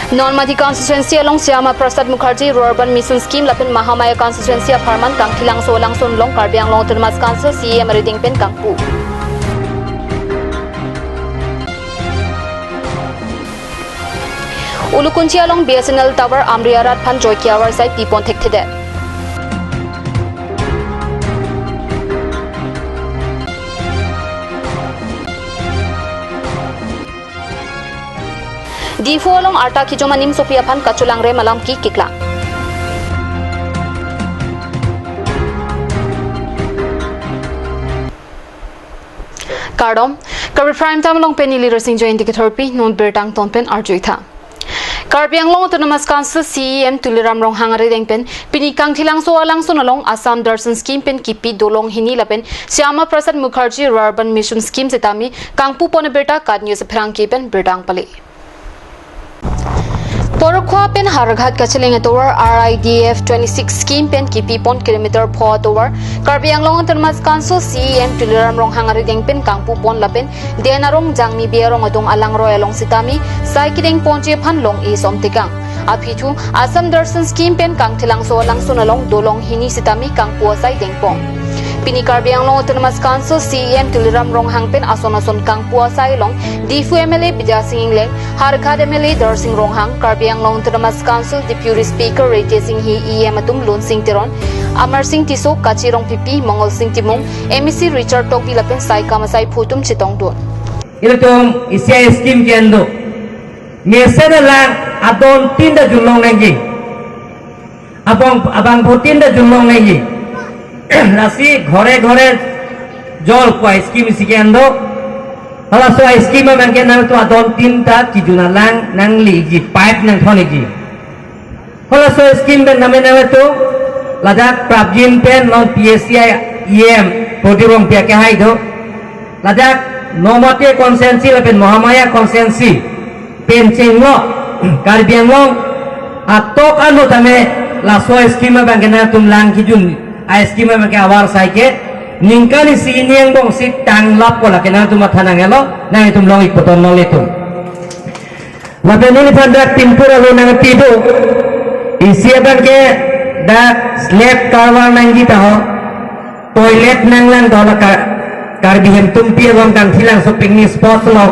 Non-Madhi constituency along Syama Prasad Mukherjee Urban Mission Scheme lapin Mahamaya constituency apartment kang thilang so lang son long Karbi ang long termas council CM reading pen kangpu. Ulukunchi along BSNL tower Amriarat Pan Joy Kiawar side Pipon Tektede. Difu along Arta Kijomanim Sopiapan Kachulang Re Malam Ki Kikla. Kardom, Karbi Prime Time long Penny Leader Singjo Indicator P, non Bertang Tonpen Arjuita. Karbi ang long autonomous council CEM Tuliram Rong Hangari Dengpen, Pinikang Tilang so alang sonalong Assam Darshan Scheme Pen Kipi Dolong Hinilapen, Syama Prasad Mukherjee Urban Mission Scheme Setami, Kangpu Poneberta Kad News Perang Kipen Bertang Pali. Porokwa pen Haraghat Kachiling Tower RIDF 26 scheme pen kipi pon kilometer po tower Karbi ang long termas council CEM Tuliram Rong Hangari deng pen kangpu pon lapen denarong jangmi biarong adong alang royalong sitami sai kideng ponje phan long is omtikang aphitu Assam Darshan scheme pen kang thilang so lang sunalong dolong hini sitami kangpu sai deng pon Pini Karbi ang long termas council CEM Tuliram Rong Hangpen ason kangpu sai long Difu MLA Bidya Singh Leng Haraghat MLA Darsing Rong Hang Karbi ang long termas council deputy speaker Rete Singh Hi EM atum Lon Singh Teron Amar Singh Tiso Kachirong Pipi Mongol Singh Timong MEC Richard Tokbi lapen sai kamasai phutum chitong don Ilatum isya scheme ke ando mesena lang adon tinda julong lagi abang tinda julong lagi nasi ঘরে জল কোয়া স্কিম সিকেন্ডো হলা so scheme মানকে নাম তো adon tinta kijuna lang nangli ji pipe nang thoni ji হলা so scheme ben name to ladak prabjin pen non PSCI EM podium pia ke haido ladak nomate konsensi lapen Mahamaya konsensi pen chenglo Karbiang long atok anu tame la so scheme bangena tum lang kijun a scheme make awar saike ningkani siniang bong sit tang lap ko lakena tum mathanang elo nang tum long ikoton no letum lapenini pandak timpura lo nang tido isiaban ke da slab karwar nang gita ho toilet nang lang dola Karbi hem tumpi long kang thilang shopping ni spot lo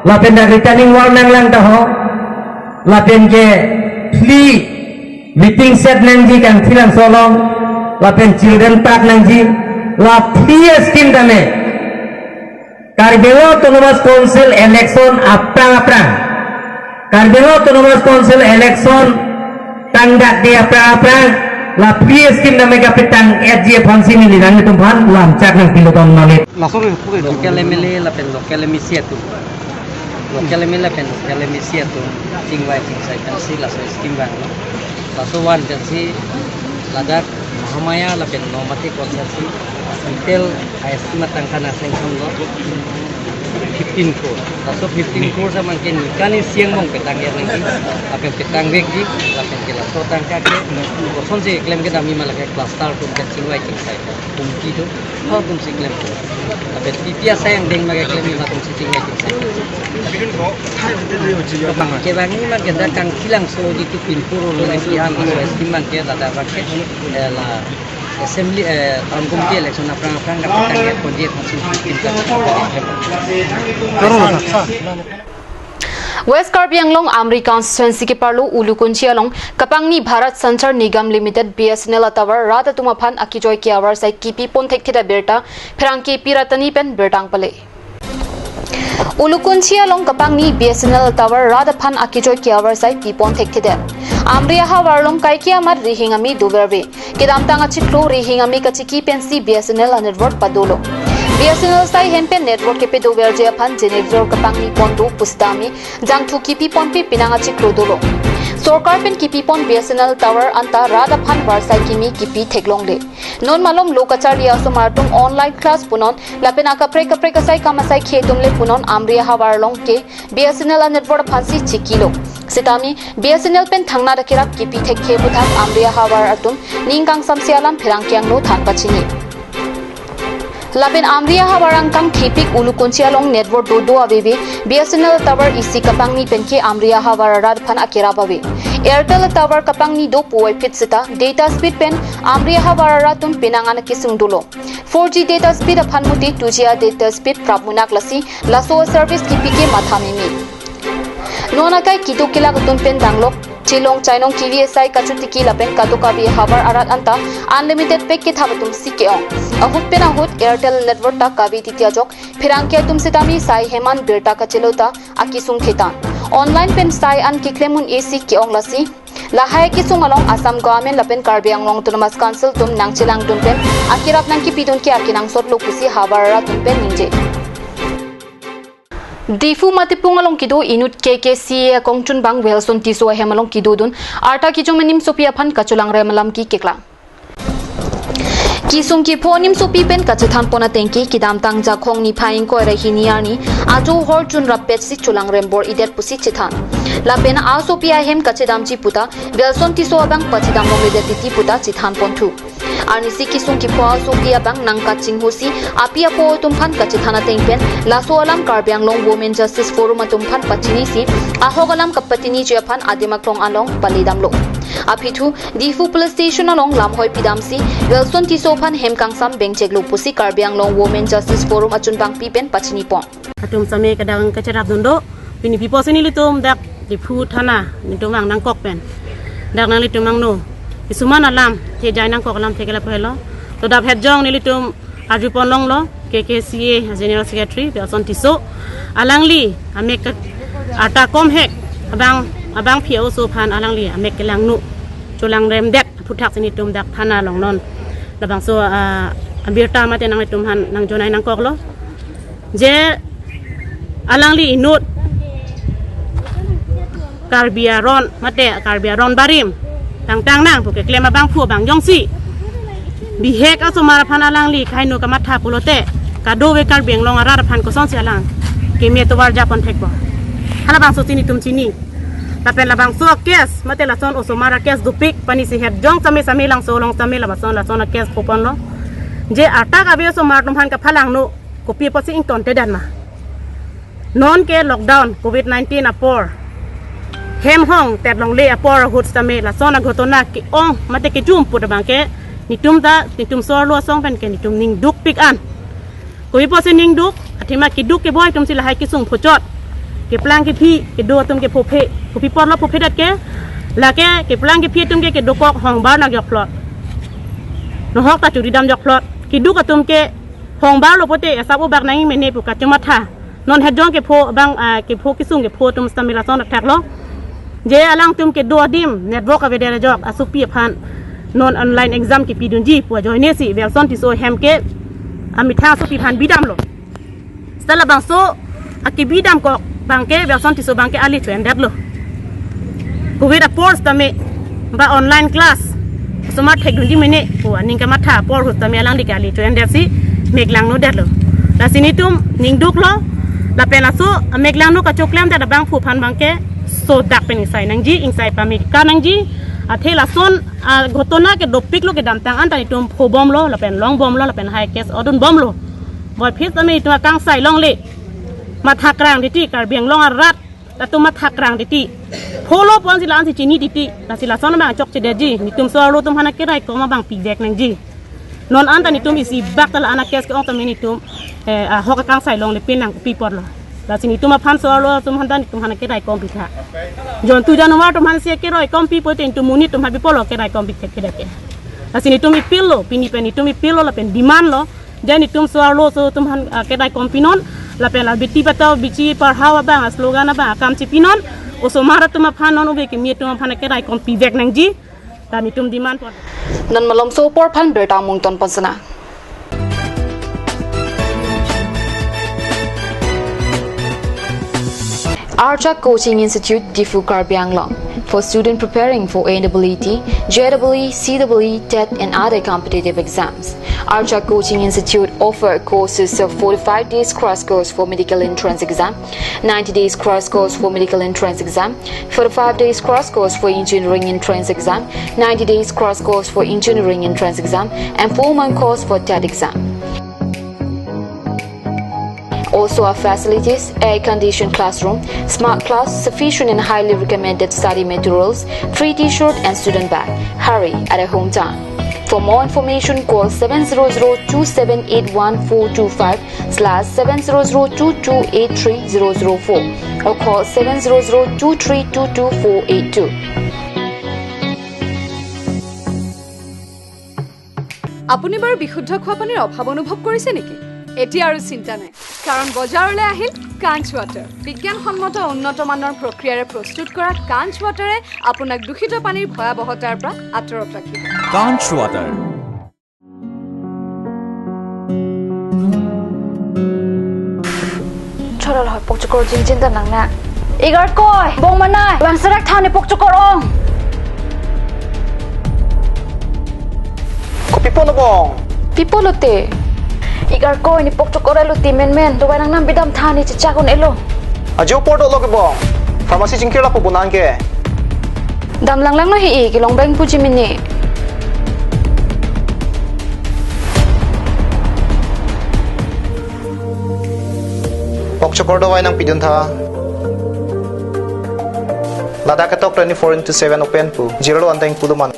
lapen da returning wall nang lang ta ho lapen ke free meeting set nang ji kang thilang solong lapen children park nang ji la free scheme dame Karbi autonomous council election aprang Karbi autonomous council election tanggat dia aprang la free scheme dame ka petang SG fansi ni nang tum phan lam chak nang piloton nolit local MLA lapen local emisi tu local MLA lapen local emisi tu tingwai tingsai kansi la scheme bang la so wan kansi ladak Mahamaya lapen nomati konsensi until estimate tangkana sanction lo 15 crore so 15 crore sa mangkin kani siang mong petang ya lagi apen petang wegi lapen kila so tangka ke koson se claim ke dami malaka cluster tu kan singwai tingsai kumki tu ho tum si claim tu apen pipia sayang deng maga claim ma tum si tinggai tingsai ke bangi man ke datang kilang so di tu pinpuro lo ngi am so estiman ke data raket la assembly tahun komite election aprang ka petang ya konje konsin West Karbi Anglong Amri constituency ke parlo Ulukunchi along Kapangni Bharat Sanchar Nigam Limited BSNL tower Rata Tumaphan Akijoy Kiawar sai kipi pon thekthida berta pherangke piratani pen bertang pale Ulukunchi along Kapangni BSNL tower Rata Phan Akijoy Kiawar sai pipon thekthida Amriya Hawarlong Kaikia Mar Rihingami Duverbe Kidamtanga Chitlo Rihingami Kachiki Pensi BSNL network Padolo BSNL sai hempen network ke pedo verje aphan generator kapangni pondu pustami jangthu kipi ponpi pinanga chikro dolo Sorkar pen kipi pon BSNL tower anta rada phan warsai kimi kipi theklong de non malom lokachar ya somartung online class punon lapena kapre kasai kamasai khedum le punon Amriya Hawarlong ke BSNL network phansi chikilo Sitami BSNL pen thangna rakirap kipi thekhe buthak Amriya Hawar atum ningkang samsialam phirangkyang no thanpachini Labin Amria Hawarang Kang Tipik Ulukunchialong Network Dodo Abibi, BSNL Tower Isi Kapangni Penke Amria Hawarad Pan Akira Babi. Airtel Tower Kapangni Do Puay Pitsita, data speed pen Amria Hawararatun Pinangan Kisung Dulo. 4G data speed of Hanmuti, 2G data speed Prabmunak Lasi, Laso service Kipike Mathamimi. Nonakai Kitukila Tumpen Danglok. Chilong Chainong KVSI Kachutiki Lapen Katukabi Habar Arat Anta Unlimited Pekit Habatum Sikeong Ahut Penahut Airtel Network Ta Kavi Titiajok Pirankia Tum Sitami Sai Heman Birta Kachelota Akisung Khitan Online Pen Sai An Kiklemun AC Keong Lasi Lahai Kisung along Assam Government Lapen Karbi Anglong Autonomous Council Tum Nangchilang Dumpen Akirap Nang Kipidun Ki Akinang Sot Lokusi Habar Arat Tumpen Ninje Difu matipung along kido inut KKC kongchun bang Wilson tiso hemalong kido dun arta kijong manim sopia phan kachulang remalam ki keklang Kisung ki phonim sopi pen kachathan pona tengki kidam tang ja khong ni phaing ko re hiniarni ajo hor chun rapet si chulang rembor idet pusi chithan la pen a sopia hem kachedam chi puta Wilson tiso bang pachidam long idet ti puta chithan ponthu Arnisi kisung ki pho sopia bang nangka chinghusi apia po tumphan kachithana tengpen laso alam karbyang long women justice forum tumphan pachini si ahogalam kapatini jephan adimak long along palidam lo apithu difu police station along lamhoi pidamsi Wilson tisophan hemkangsam bengcheglo pusi karbyang long women justice forum achun bang pipen pachini pon atum same kadang kacerap dondo pini pipo sini litum dak difu thana nitum ang nang kokpen dak nang litum ang no isuman alam te jai nang kok alam thekela phelo to dap het jong nilitum ajupon long lo KKCA general secretary Wilson tiso alangli amek ata kom hek abang phio so phan alangli amek kelang nu chulang rem det puthak sini tum dak thana long non labang so ambirta mate nang litum han nang jonai nang kok lo je alangli inut karbiaron mate karbiaron barim tang nang puke klema bang phu bang yongsi bihek asomara phan alang li khainu kamatha pulote kado we kar beng long arar phan ko son si alang ke me to war japon thekbo hala bang so tini tum chini tapen la bang so kes mate la son osomara kes dupik pani si het jong same lang so long same la son kes popon lo je ata ka be so mar tum phan ka phalang no ko pi posi ing ton te dan ma non ke lockdown covid 19 apor hem hong tet long le apor hut same la sona gotona ki ong mate ke jum put bangke nitum sor lo song pen ke nitum ning duk pik an ko ipo se ning duk athima ki duk ke boy tum sila hai ki sung phojot ke plang ke phi ke do tum ke phophe ko pi por lo phophe dat ke la ke plang ke phi tum ke dokok hong bar nak yok plot no hok ta churi dam yok plot ki duk atum ke hong bar lo pote asabu bak nang mene pu ka chuma tha non het jong ke pho bang ke pho ki sung ke pho tum stamila son thak lo je alang tum ke do dim network avedere jok asupi phan non online exam ki pidunji pu joine si Wilson ti so hem ke amitha so pi phan bidam lo stala bang so akibidam ko bangke Wilson ti so bangke ali tuen dat lo covid apors tame ba online class smart technology mene pu aning ka matha por hu tame alang di kali tuen dat si meglang no dat lo la sinitum ningduk lo la pena so meglang no ka choklam dat bang pu phan bangke so dak pen insai nangji insai pami kanangji athela son gotona ke dopik lo ke dam tang an tani tum pho bom lo la pen long bom lo la pen high case odun bom lo boy phis tami tu kang sai long le ma thakrang diti kar biang long arat ta tu ma thakrang diti pholo pon sila an si chini diti ta sila son ma chok che deji ni tum so lo tum hana ke rai ko ma bang pi dek nangji non an tani tum isi bak ta la ana case ke ong tami ni tum hok kang sai long le pin nang pi por lo la sini tuma phan so lo tum han dan tum han ke rai kom pi tha jon tu janwa tum han se ke roi kom pi poten tum munit tum ha bi polo ke rai kom pi ke deke la sini tum ipillo pini peni tum ipillo la pen demand lo jani tum so lo so tum han ke rai kom pinon la pen la biti pataw bici par hawa ba slogan ba kam ci pinon o so mara tum phan non ube ke mi tum phan ke rai kom pi vek nang ji ta mi tum demand por nan malom so por phan berta mung ton pasana Archa Coaching Institute Difu Karbi Anglong for students preparing for AWT, JEE, CEE, TET and other competitive exams. Archa Coaching Institute offer courses of 45 days crash course for medical entrance exam, 90 days crash course for medical entrance exam, 45 days crash course for engineering entrance exam, 90 days crash course for engineering entrance exam and 4-month course for TET exam. Also our facilities, air-conditioned classroom, smart class, sufficient and highly recommended study materials, free t-shirt and student bag. Hurry at a hometown. For more information, call 700-2781425/700-2283-004 or call 700-2322482. আপুনি বাৰু বিশুদ্ধ খোৱা পানীৰ অভাৱ অনুভৱ কৰিছে নেকি? এতিয়া আৰু চিন্তা নাই, কাৰণ বজাৰলৈ আহিল কাঞ্চ ৱাটাৰ। বিজ্ঞানসন্মত উন্নত মানৰ প্ৰক্ৰিয়াৰে প্ৰস্তুত কৰা কাঞ্চ ৱাটাৰে আপোনাক দূষিত পানীৰ ভয়াৱহতাৰ পৰা আঁতৰত ৰাখিব। কাঞ্চ water. Choral hoy pokchukor jingjin da nang na. Igar koy bong manay wang sarak thane pokchukor ong. Pipo na bong. Pipo lote. Igar koy ni pokchukor lote men do nang nam bidam thani chichakon elo. Ajo porto lo ke bong. Pharmacy jingkir la po bunan ke. Dam lang no hi ki long bang puji mini. Pokchokor do wai nang pidun tha. Lada ketok 24/7 open pu. Jiro anteng puduman.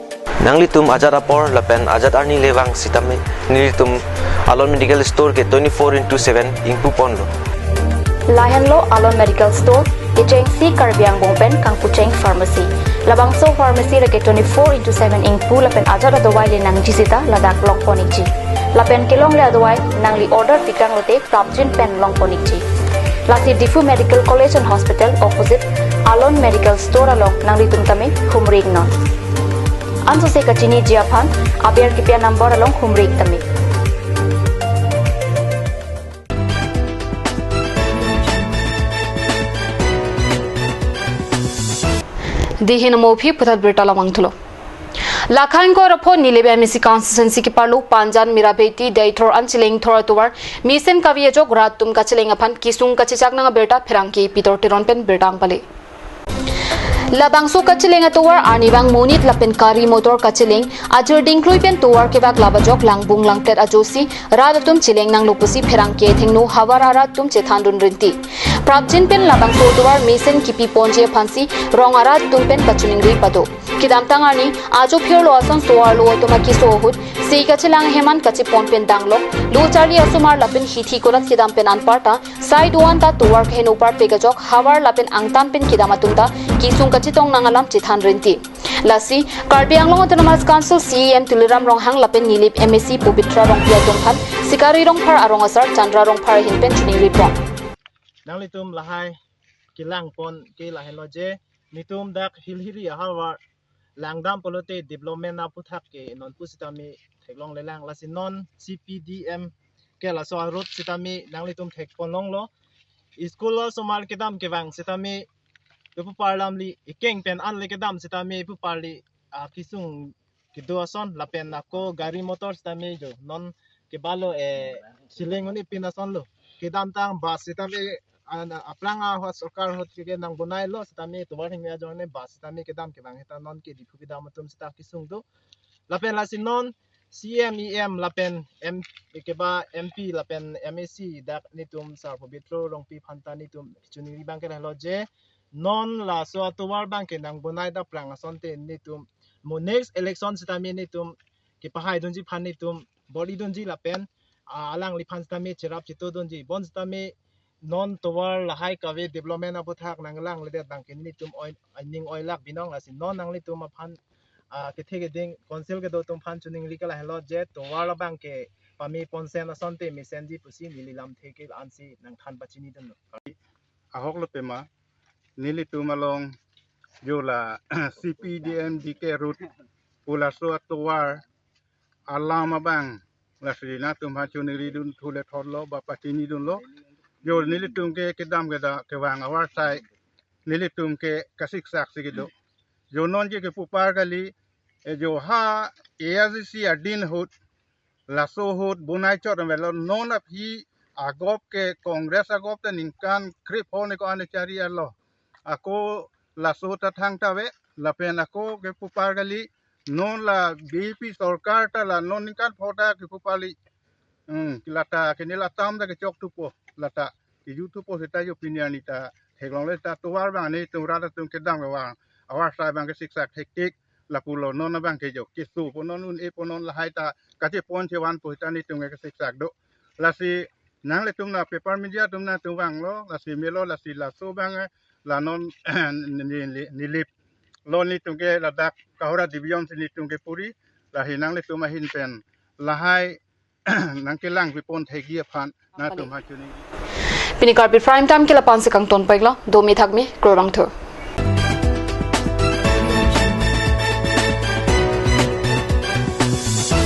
Nanglitum ajat apor lapen ajat arni lewang sitame nilitum Alon Medical Store ke 24/7 ingpu ponlo. Lahan lo Alon Medical Store, Icheng si Karbiang Bongpen kang Pucheng Pharmacy. Labang so pharmacy rake 24/7 ingpu lapen ajat adawai le nang jisita ladak long ponichi. Lapen kilong le adawai nang li order pikang lote prapjin pen long ponichi. Lasi Difu Medical College and Hospital opposite Alon Medical Store along nang litum tame humring non. Anso se kachini jiapan abiar kipia number along humring tame. Dihin mopi putat bertala mangtulo. Lakhain ko rapo nilebe MSC constituency ki parlo Panjan Mirabeti Daitor Anchileng Thoratuar Misen Kaviye jog rat tum kachileng aphan kisung kachichak nang berta pherangki pitor tiron pen bertang pale. Labangso kachileng atuar anibang monit lapen kari motor kachileng ajur dingklui pen tuar ke bak labajok langbung langtet ajosi radatum chileng nang lupusi pherangki thingnu hawara tum chethandun rinti. Prapjin pen labangso tuar Misen kipi ponje phansi rongara tum pen kachuning ri pado. Kidam tangani ajo phirlo asan soar lo toma kiso hut sei kachilang heman kachi ponpen danglok lo charli asumar lapin hithi korat kidam pen anparta side one ta tuwar khen upar pegajok hawar lapin angtam pen kidam atumta kisung kachitong nangalam chithan renti lasi Karbi Anglong Autonomous Council CEM Tuliram Ronghang lapin nilip MSC Pubitra Rongpia Tongphan Sikari Rongphar Arongasar Chandra Rongphar hinpen chuning ripon Nanglitum lahai kilang pon ke lahen loje nitum dak hilhiri hawar langdam polote development na puthak ke non pusitami theklong lelang lasi non CPDM ke la so road sitami nanglitum thek ponlong lo school lo somal kedam kewang sitami pu parlamli ikeng pen an le kedam sitami pu parli kisung kidoason lapen ako gari motor sitami jo non ke balo silengoni pinason lo kedam tang bus sitami aplang hot sokar hot ke nang bunai lo sitami tuwar hingya jone bus sitami kedam kewang heta non ke dipu kedam tum sita kisung do lapen lasin non CMEM lapen M keba MP lapen MAC dak nitum sar pobitro rongpi phanta nitum chuni bang ke loje non la so tuwar bang ke nang bunai da plang asonte nitum mo next election sitami nitum ke pahai donji phan nitum body donji lapen alang liphan sitami cherap chito donji bon sitami non towar lahai kawe development abuthak nanglang lede bangke nitum ning oilak binong lasin non nangli tum aphan ke ding council ke do tum phan chuning likala hello je towar la bangke pami ponsen asonte misenji pusi nililam theke ansi nang than pachini dun ahok lo pema nili tumalong yola CPDM DK route pula so towar alama bang la srina tum ha chuniri dun thule thorlo ba patini dun lo yo nili tum ke kedam ke da ke wang awar sai nili tum ke kasik sak sigido yo non je ke pupar gali jo ha AZC adin hut laso hut bunai chot melo non ap hi agop ke congress agop te ningkan krip ho ne ko ane chari alo ako laso ta thang tawe lapen ako ke pupar gali non la BP sarkar ta la non ningkan phoda ke pupali kilata kenila tam da ke chok tupo lata YouTube posita yo opinion ita heglong le ta tuwar bang ni tumra tum kedang bang awar sai bang ke siksa hektik la pulo non bang ke jo kisu ponon un e ponon la hai ta ka che pon che wan posita ni tum ke siksa do la si nang le tum na paper media tum na tum bang lo la si melo la si la so bang la non ni lip lo ni tum ke la dak kahora division ni tum ke puri la hinang le tum hin pen la hai nang ke lang pon thegi phan na tum ha chuni Pini Karbi prime time kila pansi kang ton paigla 2 mi thak mi krorang tho